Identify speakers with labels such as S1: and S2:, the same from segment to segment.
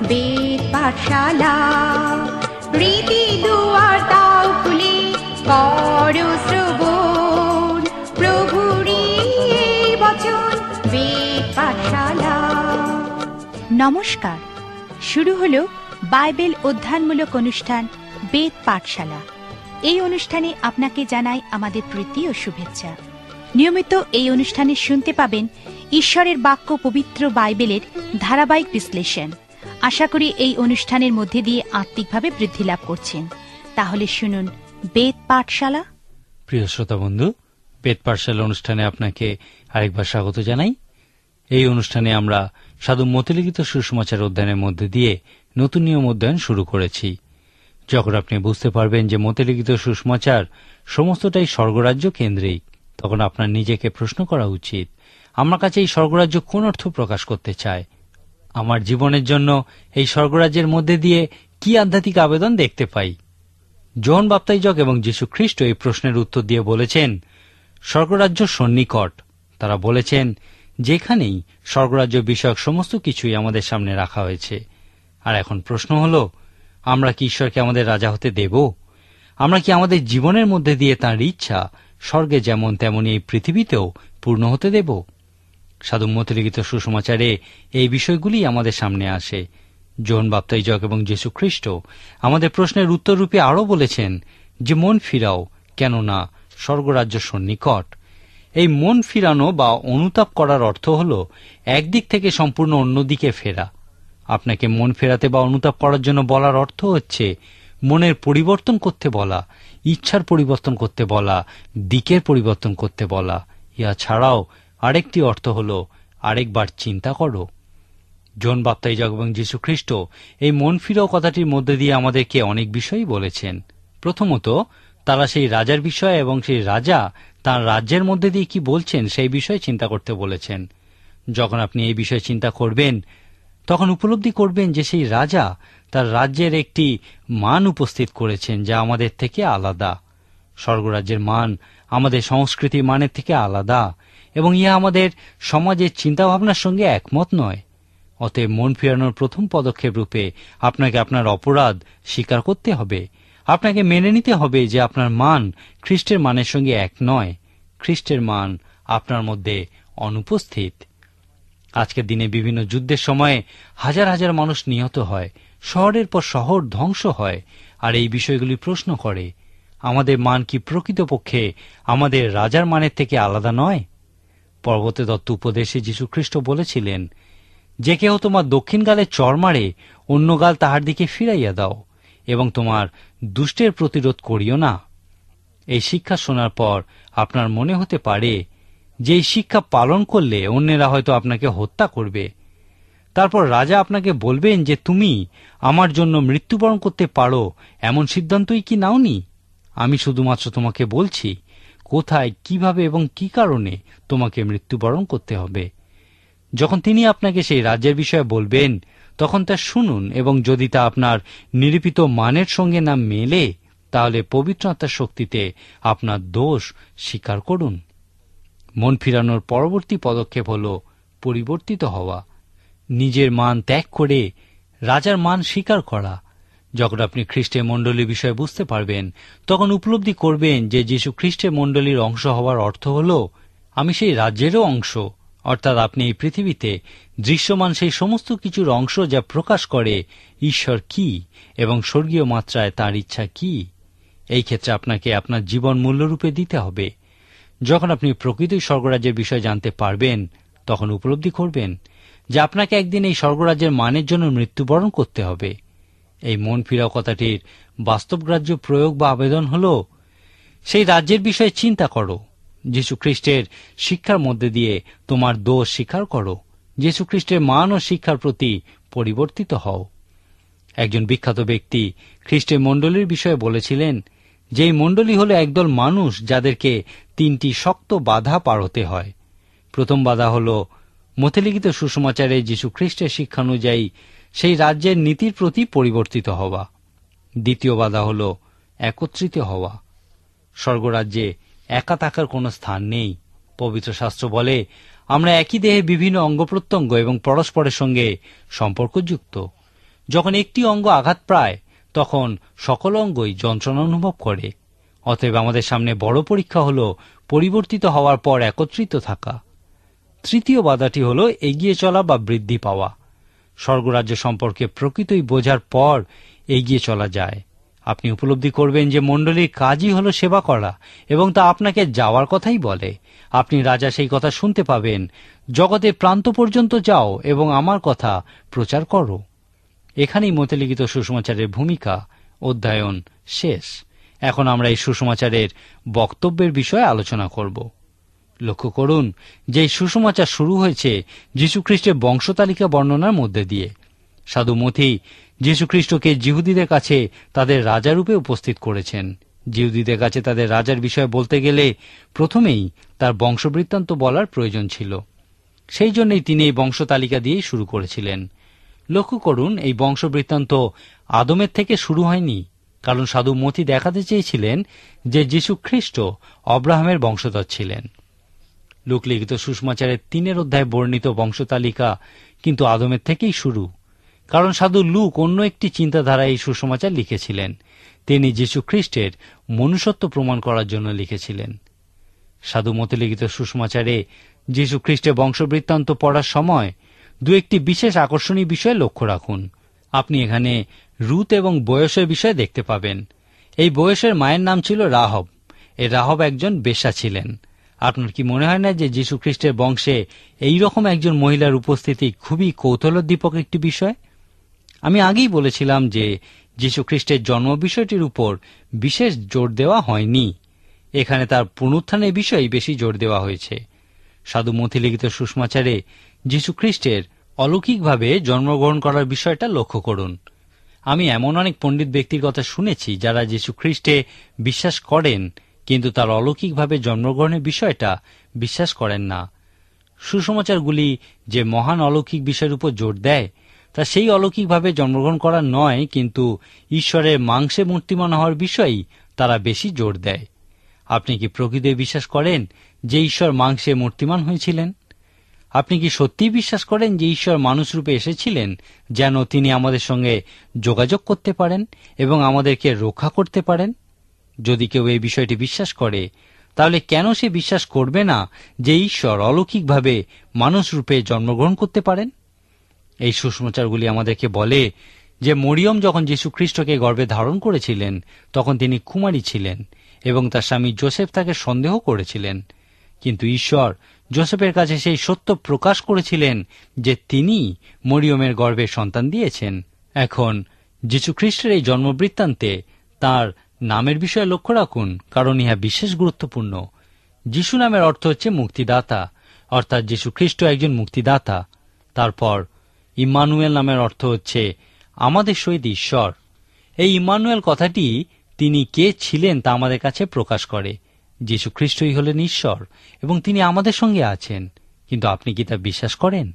S1: বেদ পাঠশালা। রীতি দুয়ার দাও খুলে করো শ্রবণ, প্রভুরই এই বচন বেদ পাঠশালা।
S2: নমস্কার, শুরু হলো বাইবেল অধ্যয়নমূলক অনুষ্ঠান বেদ পাঠশালা। এই অনুষ্ঠানে আপনাকে জানাই আমাদের প্রীতি ও শুভেচ্ছা। নিয়মিত এই অনুষ্ঠানে শুনতে পাবেন ঈশ্বরের বাক্য, পবিত্র বাইবেলের ধারাবাহিক বিশ্লেষণ। আশা করি এই অনুষ্ঠানের মধ্যে দিয়ে আত্মিকভাবে বৃদ্ধি লাভ করছেন। তাহলে শুনুন বেদ পাঠশালা।
S3: প্রিয় শ্রোতা বন্ধু, বেদ পাঠশালা অনুষ্ঠানে আপনাকে আরেকবার স্বাগত জানাই। এই অনুষ্ঠানে আমরা সাধু মতিলিখিত সুসমাচার অধ্যয়নের মধ্যে দিয়ে নতুন নিয়ম অধ্যয়ন শুরু করেছি। যখন আপনি বুঝতে পারবেন যে মতিলিখিত সুসমাচার সমস্তটাই স্বর্গরাজ্য কেন্দ্রিক, তখন আপনার নিজেকে প্রশ্ন করা উচিত, আমার কাছে এই স্বর্গরাজ্য কোন অর্থ প্রকাশ করতে চায়? আমার জীবনের জন্য এই স্বর্গরাজ্যের মধ্যে দিয়ে কি আধ্যাত্মিক আবেদন দেখতে পাই? যোহন বাপ্তাইজক এবং যীশু খ্রিস্ট এই প্রশ্নের উত্তর দিয়ে বলেছেন, স্বর্গরাজ্য সন্নিকট। তারা বলেছেন, যেখানেই স্বর্গরাজ্য বিষয়ক সমস্ত কিছুই আমাদের সামনে রাখা হয়েছে। আর এখন প্রশ্ন হল, আমরা কি ঈশ্বরকে আমাদের রাজা হতে দেব? আমরা কি আমাদের জীবনের মধ্যে দিয়ে তাঁর ইচ্ছা স্বর্গে যেমন তেমনি এই পৃথিবীতেও পূর্ণ হতে দেব? সাধু মতিলিখিত সুসমাচারে এই বিষয়গুলি আমাদের সামনে আসে। যোহন বাপ্তাইজক এবং যীশু খ্রিস্ট আমাদের প্রশ্নের উত্তর রূপে আরও বলেছেন যে মন ফিরাও, কেননা স্বর্গরাজ্য সন্নিকট। এই মন ফিরানো বা অনুতাপ করার অর্থ হল একদিক থেকে সম্পূর্ণ অন্যদিকে ফেরা। আপনাকে মন ফেরাতে বা অনুতাপ করার জন্য বলার অর্থ হচ্ছে মনের পরিবর্তন করতে বলা, ইচ্ছার পরিবর্তন করতে বলা, দিকের পরিবর্তন করতে বলা। ইহা ছাড়াও আরেকটি অর্থ হল আরেকবার চিন্তা করো। যোহন বাপ্তাইজক এবং যীশু খ্রিস্ট এই মন ফিরাও কথাটির মধ্যে দিয়ে আমাদেরকে অনেক বিষয়ই বলেছেন। প্রথমত, তারা সেই রাজার বিষয় এবং সেই রাজা তাঁর রাজ্যের মধ্যে দিয়ে কি বলছেন সেই বিষয়ে চিন্তা করতে বলেছেন। যখন আপনি এই বিষয়ে চিন্তা করবেন, তখন উপলব্ধি করবেন যে সেই রাজা তার রাজ্যের একটি মান উপস্থিত করেছেন যা আমাদের থেকে আলাদা। স্বর্গরাজ্যের মান আমাদের সংস্কৃতির মানের থেকে আলাদা এবং ইহা আমাদের সমাজের চিন্তাভাবনার সঙ্গে একমত নয়। অতএব মন ফেরানোর প্রথম পদক্ষেপ রূপে আপনাকে আপনার অপরাধ স্বীকার করতে হবে। আপনাকে মেনে নিতে হবে যে আপনার মান খ্রিস্টের মানের সঙ্গে এক নয়। খ্রিস্টের মান আপনার মধ্যে অনুপস্থিত। আজকের দিনে বিভিন্ন যুদ্ধের সময়ে হাজার হাজার মানুষ নিহত হয়, শহরের পর শহর ধ্বংস হয়, আর এই বিষয়গুলি প্রশ্ন করে, আমাদের মান কি প্রকৃতপক্ষে আমাদের রাজার মানের থেকে আলাদা নয়? পর্বতে দত্ত উপদেশে যীশু খ্রিস্ট বলেছিলেন, যে কেহ তোমার দক্ষিণ গালে চড় মারে, অন্য গাল তাহার দিকে ফিরাইয়া দাও, এবং তোমার দুষ্টের প্রতিরোধ করিও না। এই শিক্ষা শোনার পর আপনার মনে হতে পারে যে এই শিক্ষা পালন করলে অন্যেরা হয়তো আপনাকে হত্যা করবে। তারপর রাজা আপনাকে বলবেন যে তুমি আমার জন্য মৃত্যুবরণ করতে পারো, এমন সিদ্ধান্তই কি নাওনি? আমি শুধুমাত্র তোমাকে বলছি কোথায়, কিভাবে এবং কি কারণে তোমাকে মৃত্যুবরণ করতে হবে। যখন তিনি আপনাকে সেই রাজ্যের বিষয়ে বলবেন, তখন তা শুনুন, এবং যদি তা আপনার নিরূপিত মানের সঙ্গে না মেলে, তাহলে পবিত্র আত্মার শক্তিতে আপনার দোষ স্বীকার করুন। মন ফিরানোর পরবর্তী পদক্ষেপ হল পরিবর্তিত হওয়া, নিজের মান ত্যাগ করে রাজার মান স্বীকার করা। যখন আপনি খ্রিস্টের মণ্ডলীর বিষয়ে বুঝতে পারবেন, তখন উপলব্ধি করবেন যে যীশু খ্রিস্টের মণ্ডলীর অংশ হওয়ার অর্থ হল আমি সেই রাজ্যেরও অংশ, অর্থাৎ আপনি এই পৃথিবীতে দৃশ্যমান সেই সমস্ত কিছুর অংশ যা প্রকাশ করে ঈশ্বর কি এবং স্বর্গীয় মাত্রায় তাঁর ইচ্ছা কি। এই ক্ষেত্রে আপনাকে আপনার জীবন মূল্যরূপে দিতে হবে। যখন আপনি প্রকৃতই স্বর্গরাজ্যের বিষয় জানতে পারবেন, তখন উপলব্ধি করবেন যে আপনাকে একদিন এই স্বর্গরাজ্যের মানের জন্য মৃত্যুবরণ করতে হবে। এই মন ফিরাও কথাটির বাস্তবগ্রাহ্য প্রয়োগ বা আবেদন হল, সেই রাজ্যের বিষয়ে চিন্তা করো, যীশু খ্রিস্টের শিক্ষার মধ্যে দিয়ে তোমার দোষ স্বীকার করো, যীশু খ্রিস্টের মান ও শিক্ষার প্রতি পরিবর্তিত হও। একজন বিখ্যাত ব্যক্তি খ্রিস্টের মণ্ডলীর বিষয়ে বলেছিলেন যে এই মণ্ডলী হল একদল মানুষ যাদেরকে তিনটি শক্ত বাধা পার হতে হয়। প্রথম বাধা হল মতিলিখিত সুসমাচারে যীশু খ্রিস্টের শিক্ষানুযায়ী সেই রাজ্যের নীতির প্রতি পরিবর্তিত হওয়া। দ্বিতীয় বাধা হল একত্রিত হওয়া। স্বর্গরাজ্যে একা থাকার কোনো স্থান নেই। পবিত্র শাস্ত্র বলে আমরা একই দেহে বিভিন্ন অঙ্গ প্রত্যঙ্গ এবং পরস্পরের সঙ্গে সম্পর্কযুক্ত। যখন একটি অঙ্গ আঘাত পায় তখন সকল অঙ্গই যন্ত্রণা অনুভব করে। অতএব আমাদের সামনে বড় পরীক্ষা হল পরিবর্তিত হওয়ার পর একত্রিত থাকা। তৃতীয় বাধাটি হল এগিয়ে চলা বা বৃদ্ধি পাওয়া। স্বর্গরাজ্য সম্পর্কে প্রকৃতই বোঝার পর এগিয়ে চলা যায়। আপনি উপলব্ধি করবেন যে মণ্ডলীর কাজই হল সেবা করা, এবং তা আপনাকে যাওয়ার কথাই বলে। আপনি রাজা সেই কথা শুনতে পাবেন, জগতের প্রান্ত পর্যন্ত যাও এবং আমার কথা প্রচার করো। এখানেই মতে লিখিত সুসমাচারের ভূমিকা অধ্যয়ন শেষ। এখন আমরা এই সুসমাচারের বক্তব্যের বিষয়ে আলোচনা করব। লক্ষ্য করুন যে এই সুসমাচার শুরু হয়েছে যীশুখ্রিস্টের বংশতালিকা বর্ণনার মধ্যে দিয়ে। সাধু মথি যীশুখ্রিস্টকে জিহুদীদের কাছে তাদের রাজারূপে উপস্থিত করেছেন। জিহুদীদের কাছে তাদের রাজার বিষয়ে বলতে গেলে প্রথমেই তার বংশবৃত্তান্ত বলার প্রয়োজন ছিল। সেই জন্যই তিনি এই বংশতালিকা দিয়েই শুরু করেছিলেন। লক্ষ্য করুন, এই বংশবৃত্তান্ত আদমের থেকে শুরু হয়নি, কারণ সাধু মথি দেখাতে চেয়েছিলেন যে যীশুখ্রিস্ট অব্রাহামের বংশধর ছিলেন। লূক লিখিত সুসমাচারের 3 অধ্যায়ে বর্ণিত বংশতালিকা কিন্তু আদমের থেকেই শুরু, কারণ সাধু লূক অন্য একটি চিন্তাধারায় এই সুসমাচার লিখেছিলেন। তিনি যীশুখ্রিস্টের মনুষ্যত্ব প্রমাণ করার জন্য লিখেছিলেন। সাধু মতে লিখিত সুসমাচারে যীশুখ্রিস্টের বংশবৃত্তান্ত পড়ার সময় দু একটি বিশেষ আকর্ষণীয় বিষয়ে লক্ষ্য রাখুন। আপনি এখানে রুত এবং বয়সের বিষয়ে দেখতে পাবেন। এই বয়সের মায়ের নাম ছিল রাহব। এই রাহব একজন বেশ্যা ছিলেন। আপনার কি মনে হয় না যে যীশুখ্রিস্টের বংশে এই রকম একজন মহিলার উপস্থিতি খুবই কৌতূহলোদ্দীপক একটি বিষয়? আমি আগেই বলেছিলাম যে যীশুখ্রিস্টের জন্ম বিষয়টির উপর বিশেষ জোর দেওয়া হয়নি। এখানে তার পুনরুত্থানের বিষয়ে বেশি জোর দেওয়া হয়েছে। সাধু মথি লিখিত সুসমাচারে যীশুখ্রিস্টের অলৌকিকভাবে জন্মগ্রহণ করার বিষয়টা লক্ষ্য করুন। আমি এমন অনেক পণ্ডিত ব্যক্তির কথা শুনেছি যারা যীশুখ্রিস্টে বিশ্বাস করেন, কিন্তু তার অলৌকিকভাবে জন্মগ্রহণের বিষয়টা বিশ্বাস করেন না। সুসমাচারগুলি যে মহান অলৌকিক বিষয়ের উপর জোর দেয় তা সেই অলৌকিকভাবে জন্মগ্রহণ করা নয়, কিন্তু ঈশ্বরের মাংসে মূর্তিমান হওয়ার বিষয়েই তারা বেশি জোর দেয়। আপনি কি প্রকৃতি বিশ্বাস করেন যে ঈশ্বর মাংসে মূর্তিমান হয়েছিলেন? আপনি কি সত্যিই বিশ্বাস করেন যে ঈশ্বর মানুষরূপে এসেছিলেন যেন তিনি আমাদের সঙ্গে যোগাযোগ করতে পারেন এবং আমাদেরকে রক্ষা করতে পারেন? যদি কেউ এই বিষয়টি বিশ্বাস করে, তাহলে কেন সে বিশ্বাস করবে না যে ঈশ্বর অলৌকিকভাবে মানুষরূপে জন্মগ্রহণ করতে পারেন? এই সুসমাচারগুলি আমাদেরকে বলে যে মরিয়ম যখন যীশুখ্রিস্টকে গর্ভে ধারণ করেছিলেন তখন তিনি কুমারী ছিলেন এবং তার স্বামী যোসেফ তাকে সন্দেহ করেছিলেন, কিন্তু ঈশ্বর যোসেফের কাছে সেই সত্য প্রকাশ করেছিলেন যে তিনি মরিয়মের গর্ভে সন্তান দিয়েছেন। এখন যীশুখ্রিস্টের এই জন্মবৃত্তান্তে তাঁর নামের বিষয়ে লক্ষ্য রাখুন, কারণ ইহা বিশেষ গুরুত্বপূর্ণ। যিশু নামের অর্থ হচ্ছে মুক্তিদাতা, অর্থাৎ যীশুখ্রিস্ট একজন মুক্তিদাতা। তারপর ইম্মানুয়েল নামের অর্থ হচ্ছে আমাদের সহিত ঈশ্বর। এই ইম্মানুয়েল কথাটি তিনি কে ছিলেন তা আমাদের কাছে প্রকাশ করে। যীশুখ্রিস্টই হলেন ঈশ্বর এবং তিনি আমাদের সঙ্গে আছেন। কিন্তু আপনি কি তা বিশ্বাস করেন?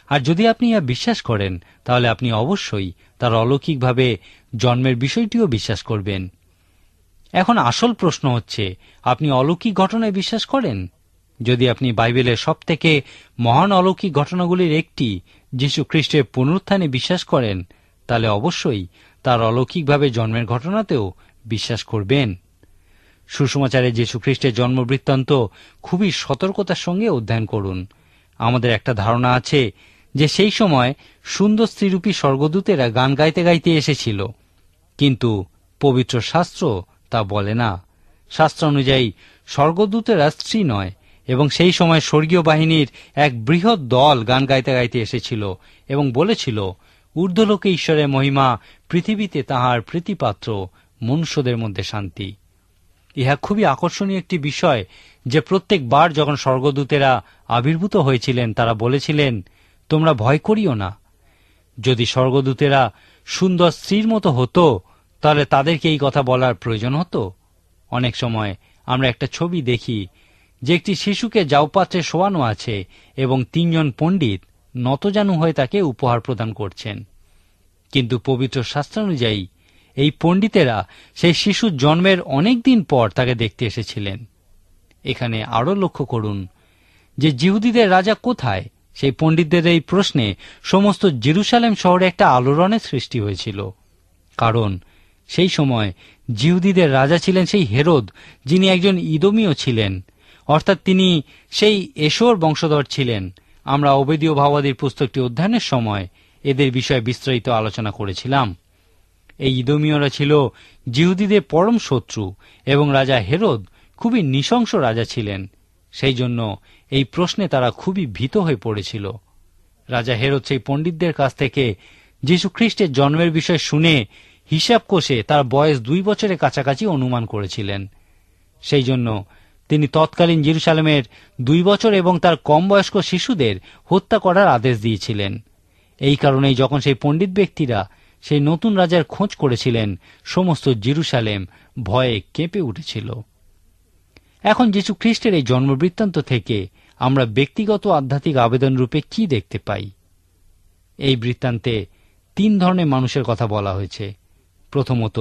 S3: আর যদি আপনি ইহা বিশ্বাস করেন, তাহলে আপনি অবশ্যই তার অলৌকিকভাবে জন্মের বিষয়টিও বিশ্বাস করবেন। এখন আসল প্রশ্ন হচ্ছে, আপনি অলৌকিক ঘটনায় বিশ্বাস করেন? যদি আপনি বাইবেলের সবথেকে মহান অলৌকিক ঘটনাগুলির একটি যীশুখ্রিস্টের পুনরুত্থানে বিশ্বাস করেন, তাহলে অবশ্যই তার অলৌকিকভাবে জন্মের ঘটনাতেও বিশ্বাস করবেন। সুসমাচারে যীশুখ্রিস্টের জন্মবৃত্তান্ত খুবই সতর্কতার সঙ্গে অধ্যয়ন করুন। আমাদের একটা ধারণা আছে যে সেই সময় সুন্দর স্ত্রীরূপী স্বর্গদূতেরা গান গাইতে গাইতে এসেছিল, কিন্তু পবিত্র শাস্ত্র তা বলে না। শাস্ত্র অনুযায়ী স্বর্গদূতেরা স্ত্রী নয়, এবং সেই সময় স্বর্গীয় বাহিনীর এক বৃহৎ দল গান গাইতে গাইতে এসেছিল এবং বলেছিল, ঊর্ধ্বলোকে ঈশ্বরের মহিমা, পৃথিবীতে তাহার প্রীতিপাত্র, মনুষ্যদের মধ্যে শান্তি। ইহা খুবই আকর্ষণীয় একটি বিষয় যে প্রত্যেকবার যখন স্বর্গদূতেরা আবির্ভূত হয়েছিলেন তারা বলেছিলেন, তোমরা ভয় করিও না। যদি স্বর্গদূতেরা সুন্দর স্ত্রীর মতো হতো তাহলে তাদেরকে এই কথা বলার প্রয়োজন হতো? অনেক সময় আমরা একটা ছবি দেখি যে একটি শিশুকে জাউপাত্রে শোয়ানো আছে এবং 3 জন পণ্ডিত নতজানু হয়ে তাকে উপহার প্রদান করছেন, কিন্তু পবিত্র শাস্ত্রানুযায়ী এই পণ্ডিতেরা সেই শিশুর জন্মের অনেক দিন পর তাকে দেখতে এসেছিলেন। এখানে আরও লক্ষ্য করুন যে জিহুদীদের রাজা কোথায় সেই পণ্ডিতদের এই প্রশ্নে সমস্ত জেরুসালেম শহরে একটা আলোড়নের সৃষ্টি হয়েছিল। কারণ সেই সময় জিহুদীদের রাজা ছিলেন সেই হেরোদ, যিনি একজন ইদোমীয় ছিলেন, অর্থাৎ তিনি সেই এশোর বংশধর ছিলেন। আমরা ওবেদীয় ভাবাদীর পুস্তকটি অধ্যয়নের সময় এদের বিষয়ে বিস্তারিত আলোচনা করেছিলাম। এই ইদোমীয়রা ছিল জিহুদীদের পরম শত্রু এবং রাজা হেরোদ খুবই নৃশংস রাজা ছিলেন। সেই জন্য এই প্রশ্নে তারা খুবই ভীত হয়ে পড়েছিল। রাজা হেরোদ সেই পণ্ডিতদের কাছ থেকে যীশু খ্রিস্টের জন্মের বিষয় শুনে হিসাব কষে তার বয়স 2 বছরের কাছাকাছি অনুমান করেছিলেন। সেই জন্য তিনি তৎকালীন জেরুসালেমের 2 বছর এবং তার কম বয়স্ক শিশুদের হত্যা করার আদেশ দিয়েছিলেন। এই কারণেই যখন সেই পণ্ডিত ব্যক্তিরা সেই নতুন রাজার খোঁজ করেছিলেন, সমস্ত জেরুসালেম ভয়ে কেঁপে উঠেছিল। এখন যীশু খ্রিস্টের এই জন্মবৃত্তান্ত থেকে আমরা ব্যক্তিগত আধ্যাত্মিক আবেদন রূপে কি দেখতে পাই? এই বৃত্তান্তে 3 ধরনের মানুষের কথা বলা হয়েছে। প্রথমত,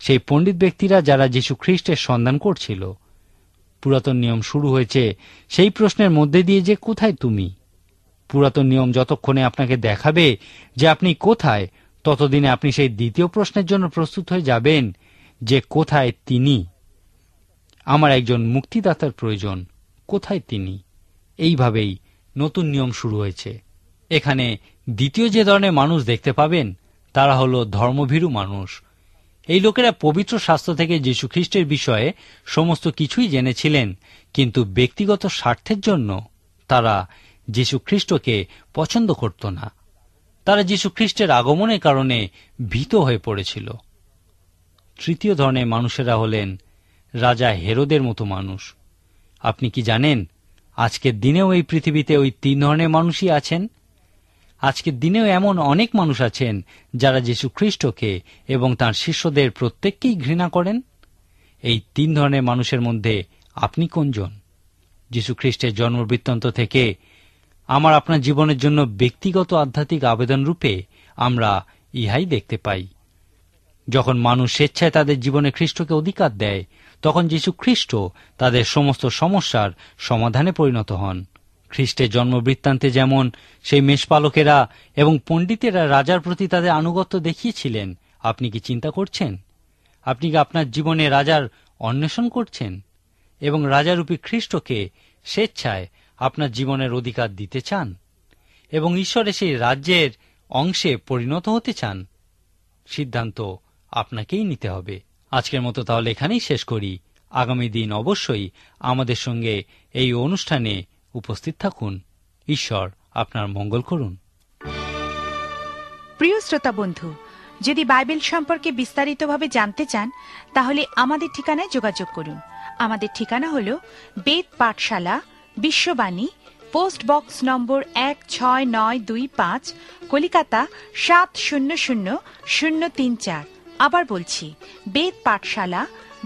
S3: সেই পণ্ডিত ব্যক্তিরা যারা যীশু খ্রিস্টের সন্ধান করছিল। পুরাতন নিয়ম শুরু হয়েছে সেই প্রশ্নের মধ্যে দিয়ে যে কোথায় তুমি। পুরাতন নিয়ম যতক্ষণে আপনাকে দেখাবে যে আপনি কোথায়, ততদিনে আপনি সেই দ্বিতীয় প্রশ্নের জন্য প্রস্তুত হয়ে যাবেন যে কোথায় তিনি। আমার একজন মুক্তিদাতার প্রয়োজন, কোথায় তিনি? এইভাবেই নতুন নিয়ম শুরু হয়েছে। এখানে দ্বিতীয় যে ধরনের মানুষ দেখতে পাবেন তারা হলো ধর্মভীরু মানুষ। এই লোকেরা পবিত্র শাস্ত্র থেকে যীশু খ্রিস্টের বিষয়ে সমস্ত কিছুই জেনেছিলেন, কিন্তু ব্যক্তিগত স্বার্থের জন্য তারা যীশু খ্রিস্টকে পছন্দ করত না। তারা যীশু খ্রিস্টের আগমনের কারণে ভীত হয়ে পড়েছিল। তৃতীয় ধরনের মানুষেরা হলেন রাজা হেরোদের মতো মানুষ। আপনি কি জানেন আজকের দিনেও এই পৃথিবীতে ওই 3 ধরনের মানুষই আছেন? আজকের দিনেও এমন অনেক মানুষ আছেন যারা যীশু খ্রিস্টকে এবং তাঁর শিষ্যদের প্রত্যেককেই ঘৃণা করেন। এই 3 ধরনের মানুষের মধ্যে আপনি কোনজন? যীশু খ্রিস্টের জন্মবৃত্তান্ত থেকে আমার আপনার জীবনের জন্য ব্যক্তিগত আধ্যাত্মিক আবেদন রূপে আমরা ইহাই দেখতে পাই। যখন মানুষ স্বেচ্ছায় তাদের জীবনে খ্রিস্টকে অধিকার দেয়, তখন যীশু খ্রিস্ট তাদের সমস্ত সমস্যার সমাধানে পরিণত হন। খ্রিস্টের জন্মবৃত্তান্তে যেমন সেই মেষপালকেরা এবং পণ্ডিতেরা রাজার প্রতি তাদের আনুগত্য দেখিয়েছিলেন, আপনি কি চিন্তা করছেন? আপনি কি আপনার জীবনে রাজার অন্বেষণ করছেন এবং রাজারূপী খ্রিস্টকে স্বেচ্ছায় আপনার জীবনের অধিকার দিতে চান এবং ঈশ্বরের সেই রাজ্যের অংশে পরিণত হতে চান? সিদ্ধান্ত আপনাকেই নিতে হবে। আজকের মতো তাহলে এখানেই শেষ করি। আগামী দিন অবশ্যই আমাদের সঙ্গে এই অনুষ্ঠানে উপস্থিত থাকুন। ঈশ্বর আপনার মঙ্গল করুন।
S2: প্রিয় শ্রোতা বন্ধু, যদি বাইবেল সম্পর্কে বিস্তারিতভাবে জানতে চান তাহলে আমাদের ঠিকানায় যোগাযোগ করুন। আমাদের ঠিকানা হল বেদ পাঠশালা, বিশ্ববাণী, পোস্ট বক্স নম্বর 16925, কলিকাতা 700034। আবার বলছি, বেদ পাঠশালা,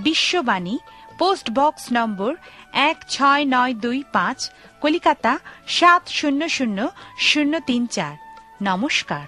S2: বিশ্ববাণী, পোস্ট বক্স নম্বর 16925, কলিকাতা 700034। নমস্কার।